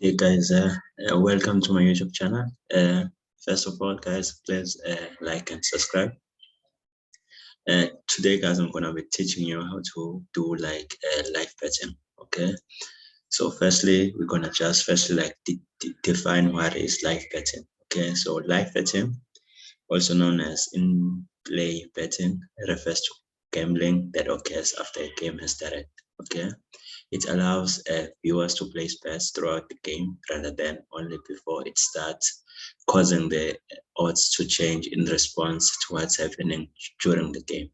Hey guys, welcome to my YouTube channel. First of all, guys, please like and subscribe. Today, guys, I'm gonna be teaching you how to do like live betting. Okay. So, firstly, we're gonna just like define what is live betting. Okay. So, live betting, also known as in-play betting, refers to gambling that occurs after a game has started. Okay. It allows viewers to place bets throughout the game rather than only before it starts, causing the odds to change in response to what's happening during the game.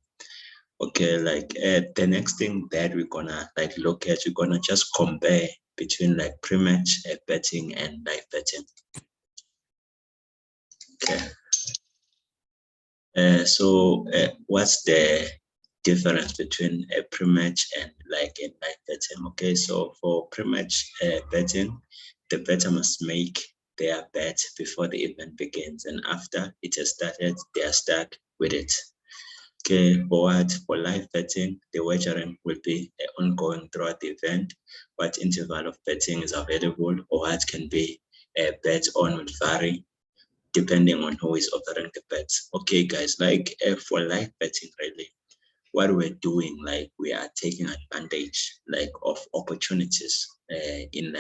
Okay, like the next thing that we're gonna like look at, we're gonna just compare between like pre-match betting and live betting. Okay. What's the difference between a pre-match and like a live betting? Okay, so for pre-match betting, the bettor must make their bet before the event begins, and after it has started, they are stuck with it. Okay, for live betting, the wagering will be ongoing throughout the event. What interval of betting is available or what can be bet on will vary depending on who is offering the bets. Okay, guys, like for live betting, really, what we're doing, like we are taking advantage, like of opportunities, in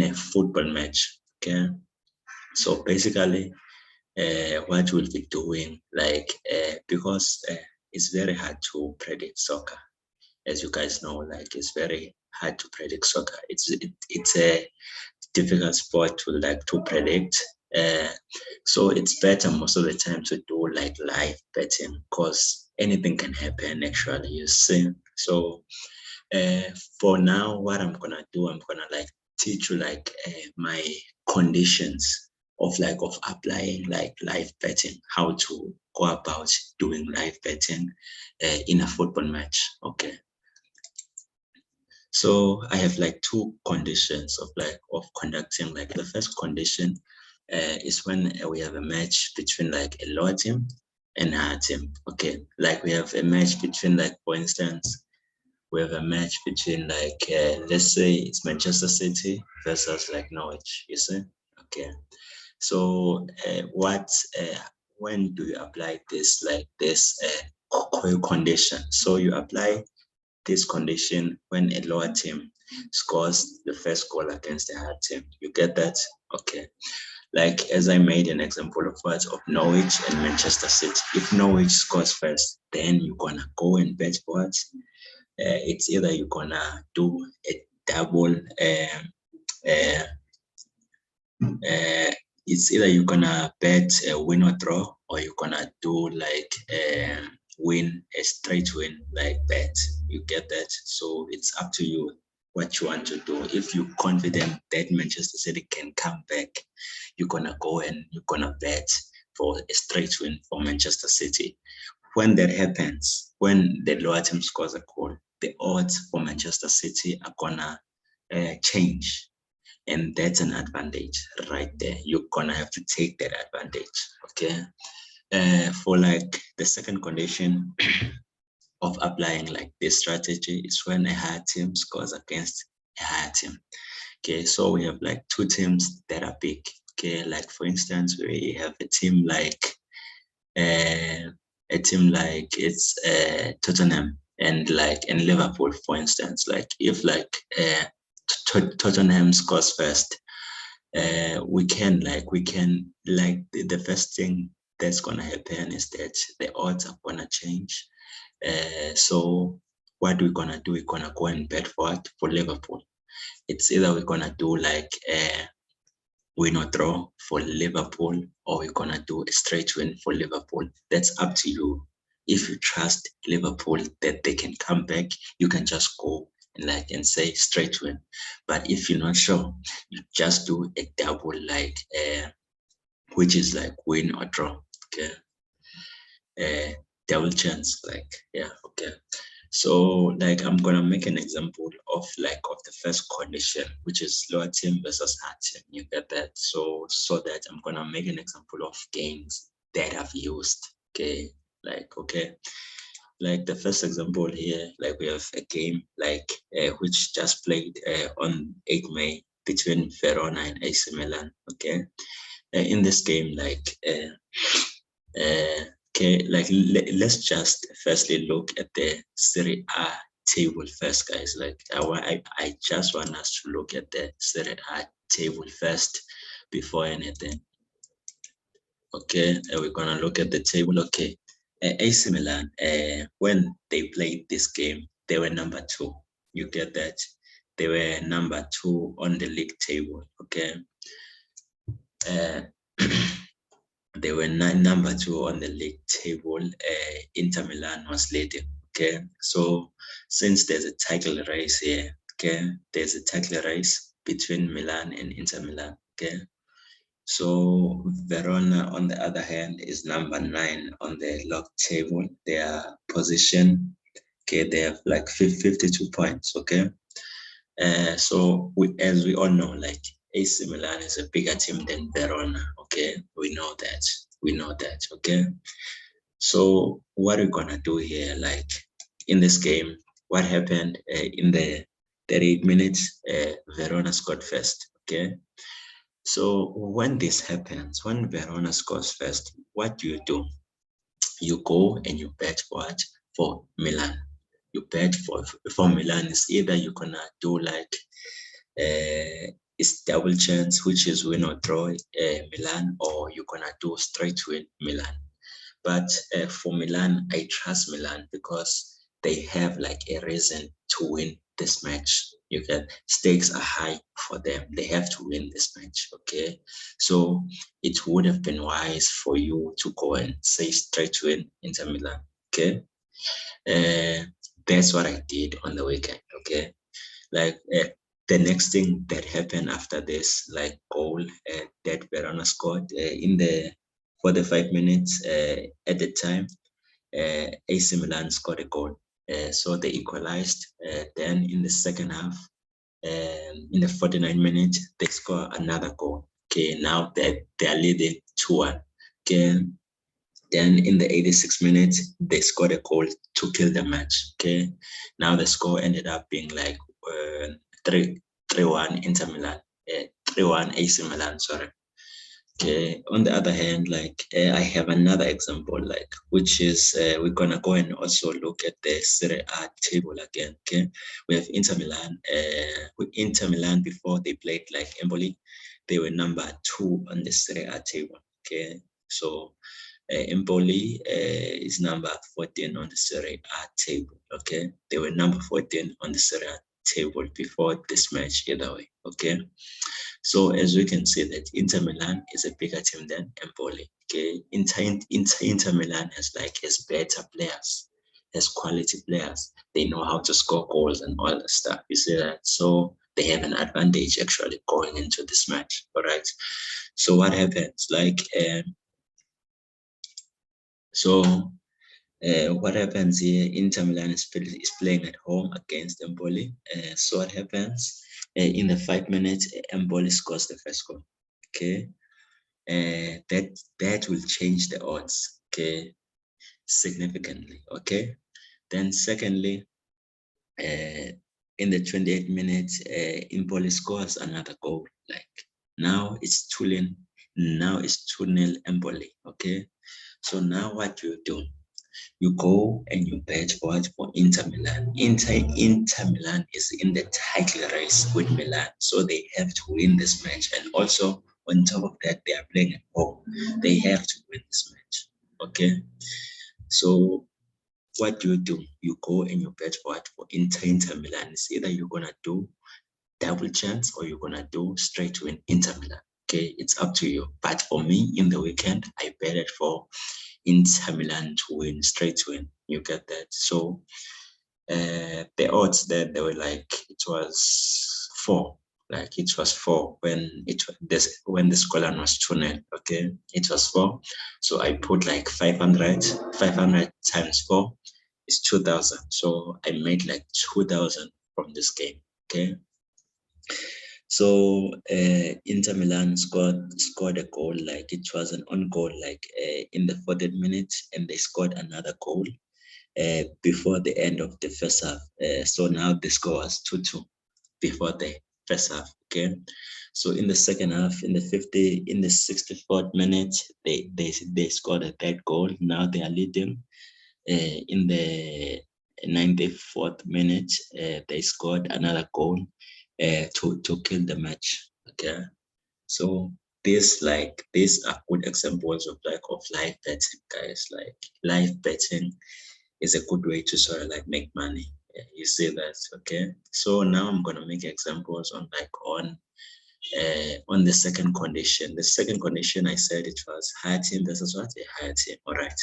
a football match. Okay, so basically, what we'll be doing, like because it's very hard to predict soccer, as you guys know, like it's very hard to predict soccer. It's a difficult sport to predict. Uh, so it's better most of the time to do like live betting because anything can happen actually, you see. So uh, for now, what I'm gonna do, I'm gonna like teach you like my conditions of applying like live betting, how to go about doing live betting in a football match. Okay. So I have like two conditions of conducting. Like the first condition is when we have a match between like a lower team and a higher team. Okay, like we have a match between like, for instance, we have a match between like let's say it's Manchester City versus like Norwich. You see? Okay. So what when do you apply this condition? So you apply this condition when a lower team scores the first goal against the higher team. You get that? Okay. Like as I made an example of what of Norwich and Manchester City. If Norwich scores first, then you're gonna go and bet for it. It's either you're gonna do a double. Uh, uh, it's either you're gonna bet a win or draw, or you're gonna do like win a straight win like bet. You get that? So it's up to you what you want to do. If you're confident that Manchester City can come back, you're gonna go and you're gonna bet for a straight win for Manchester City. When that happens, when the lower team scores a goal, the odds for Manchester City are gonna change, and that's an advantage right there. You're gonna have to take that advantage. Okay. For like the second condition of applying like this strategy is when a higher team scores against a higher team. Okay, so we have like two teams that are big. Okay, like for instance, we have uh, a team like it's Tottenham and Liverpool, for instance. Like if like Tottenham scores first, the first thing that's gonna happen is that the odds are gonna change. So what we're gonna do, we're gonna go and bet for it for Liverpool. It's either we're gonna do like a win or draw for Liverpool, or we're gonna do a straight win for Liverpool. That's up to you. If you trust Liverpool that they can come back, you can just go and say straight win. But if you're not sure, you just do a double which is like win or draw. Okay. Double chance, like yeah, okay. So like I'm gonna make an example of the first condition, which is lower team versus high team. You get that? So that I'm gonna make an example of games that I've used. Okay, like okay. like the first example here, like we have a game like which just played on 8 May between Verona and AC Milan. Okay, in this game, like okay, like let's just firstly look at the Serie A table first, guys. Like I just want us to look at the Serie A table first before anything. Okay, we're gonna look at the table. Okay, AC Milan, when they played this game, they were number 2. You get that? They were number 2 on the league table. Okay, they were number 2 on the league table. Inter Milan was leading. Okay, so since there's a title race here, okay, there's a title race between Milan and Inter Milan. Okay, so Verona, on the other hand, is number 9 on the log table. Their position, okay, they have like 52 points. Okay, so as we all know, like AC Milan is a bigger team than Verona. Okay, we know that. We know that. Okay, so what are we gonna do here? Like in this game, what happened in the 38 minutes? Verona scored first. Okay, so when this happens, when Verona scores first, what do? You go and you bet what? For Milan. You bet for Milan. It's either you're gonna do like it's double chance, which is win or draw Milan, or you're gonna do straight win Milan. But for Milan, I trust Milan because they have like a reason to win this match. You get stakes are high for them. They have to win this match. Okay. So it would have been wise for you to go and say straight win Inter Milan. Okay. That's what I did on the weekend. Okay. Like the next thing that happened after this, like goal that Verona scored in the 45 minutes at the time, AC Milan scored a goal. So they equalized. Then in the second half, in the 49 minutes, they score another goal. Okay, now they are leading 2-1. Okay, then in the 86 minutes, they scored a goal to kill the match. Okay, now the score ended up being like 3-1 Inter Milan, 3-1 AC Milan. Sorry. Okay. On the other hand, like I have another example, like which is we're gonna go and also look at the Serie A table again. Okay, we have Inter Milan. With Inter Milan before they played like Empoli, they were number 2 on the Serie A table. Okay, so Empoli is number 14 on the Serie A table. Okay, they were number 14 on the Serie A table before this match. Either way. Okay. So as we can see that Inter Milan is a bigger team than Empoli. Okay, Inter Milan has better players, has quality players. They know how to score goals and all that stuff. You see that? So they have an advantage actually going into this match. All right. So what happens? What happens here? Inter Milan is playing at home against Empoli. So what happens? In the 5 minutes, Empoli scores the first goal. Okay, that will change the odds. Okay, significantly. Okay, then secondly, in the 28 minutes, Empoli scores another goal. Like now it's 2-0. Now it's 2-0 Empoli. Okay, so now what do? You go and you bet for Inter Milan. Inter Milan is in the title race with Milan, so they have to win this match. And also on top of that, they are playing at home. They have to win this match. Okay. So what do? You go and you bet for Inter Milan. It's either you're gonna do double chance or you're gonna do straight win Inter Milan. Okay, it's up to you. But for me, in the weekend, I betted for Inter Milan to win, straight win. You get that? So the odds that they were like it was 4. Like it was 4 when when the scoreline was 2-0. Okay, it was 4. So I put like 500 times 4 is 2,000. So I made like 2,000 from this game. Okay. So Inter Milan scored a goal, like it was an on goal, like in the 40th minute, and they scored another goal. before the end of the first half. So now the score was 2-2 before the first half. Okay. So in the second half, in the 64th minute, they scored a third goal. Now they are leading. In the 94th minute, they scored another goal to kill the match. Okay. So these are good examples of live betting, guys. Like live betting is a good way to sort of like make money. Yeah, you see that, okay? So now I'm gonna make examples on the second condition. The second condition, I said it was higher team versus what? A higher team. All right.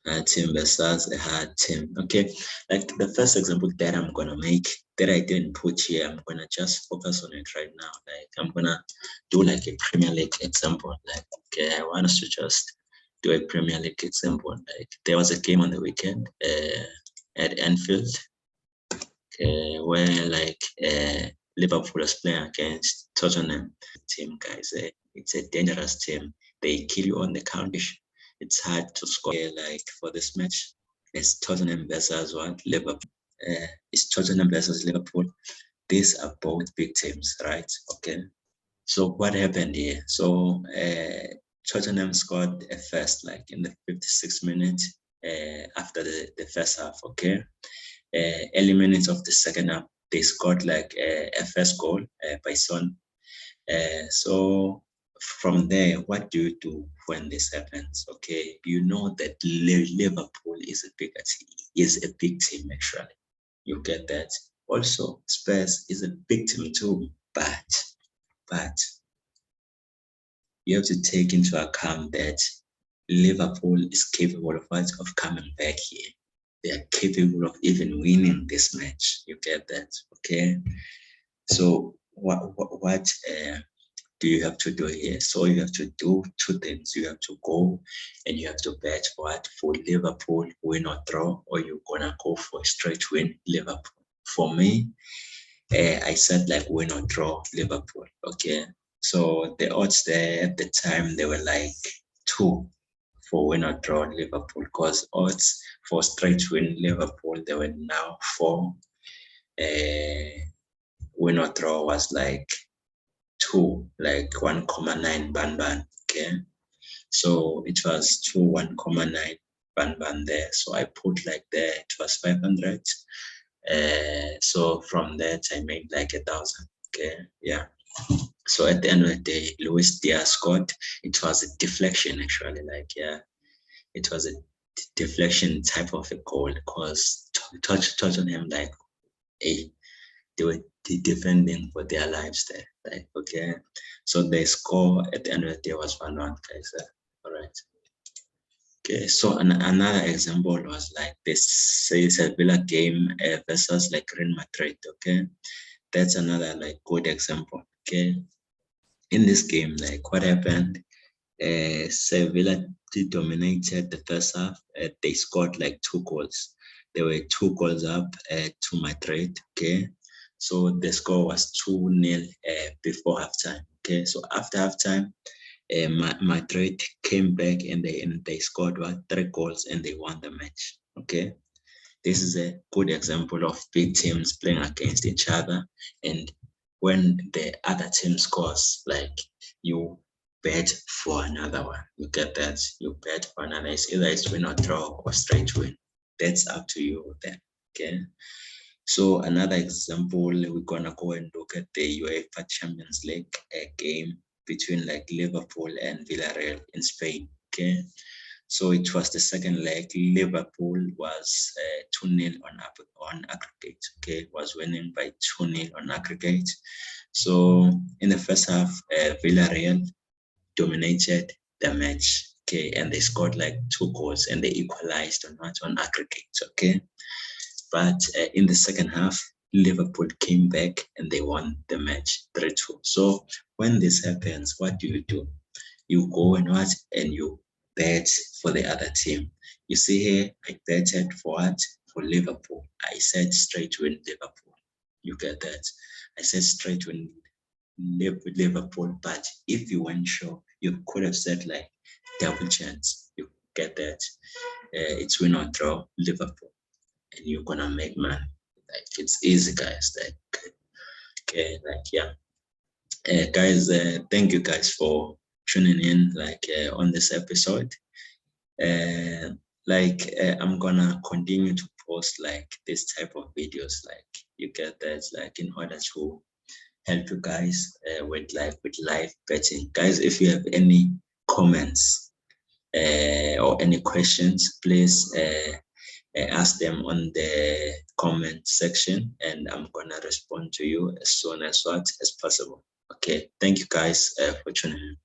Higher team versus a higher team. Okay. Like the first example that I'm gonna make that I didn't put here, I'm gonna just focus on it right now. Like I'm gonna do like a Premier League example. Like, okay, I want us to just do a Premier League example. Like there was a game on the weekend at Anfield where Liverpool was playing against Tottenham team, guys. It's a dangerous team. They kill you on the counter. It's hard to score like for this match. It's Tottenham versus what? Liverpool. It's Tottenham versus Liverpool. These are both big teams, right? Okay. So what happened here? So Tottenham scored a first, like in the 56th minute after the first half. Okay. Early minutes of the second half, they scored like a first goal by Son. So from there, what do you do when this happens? Okay, you know that Liverpool is a big team actually. You get that. Also, Spurs is a big team too, but you have to take into account that Liverpool is capable of coming back here. They are capable of even winning this match. You get that, okay? So what do you have to do here? So you have to do two things. You have to go and you have to bet for Liverpool win or draw, or you're gonna go for a straight win Liverpool. For me, I said like win or draw Liverpool. Okay, so the odds there at the time they were like 2 for win or draw Liverpool, because odds for straight win Liverpool they were now 4. Win or draw was like 2, like 1.9 ban. Okay, so it was 2 1.9 ban there. So I put like there it was 500. So from that I made like 1,000. Okay, yeah. So at the end of the day, Luis Diaz scored. It was a deflection actually, like yeah, it was a deflection type of a goal because Tottenham like they were defending for their lives there. Like okay, so the score at the end of the day was 1-1, guys. All right. Okay, so another example was like this Sevilla game versus like Real Madrid. Okay, that's another like good example. Okay, in this game, like what happened? Sevilla dominated the first half. They scored like 2 goals. They were 2 goals up to Madrid. Okay, so the score was 2-0 before halftime. Okay, so after halftime, Madrid came back and they scored 3 goals and they won the match. Okay, this is a good example of big teams playing against each other, and when the other team scores, like you bet for another one. You get that? You bet for another. It's either it's win or draw or straight win. That's up to you then. Okay. So another example, we're gonna go and look at the UEFA Champions League game between like Liverpool and Villarreal in Spain. Okay. So it was the second leg. Liverpool was 2-0 on aggregate. Okay, was winning by 2-0 on aggregate. So in the first half, Villarreal dominated the match. Okay, and they scored like 2 goals and they equalized on aggregate. Okay, but in the second half, Liverpool came back and they won the match 3-2. So when this happens, what do? You go and what? And you bet for the other team. You see here, I betted for what? For Liverpool. I said straight win Liverpool. You get that? I said straight win Liverpool. But if you weren't sure, you could have said like double chance. You get that. It's win or draw, Liverpool, and you're gonna make money. Like it's easy, guys. Like okay, like yeah. Guys, thank you guys for tuning in like on this episode. I'm gonna continue to post like this type of videos, like you get that, like in order to help you guys with live betting. Guys, if you have any comments or any questions, please ask them on the comment section, and I'm gonna respond to you as soon as possible. Okay, thank you guys for tuning in.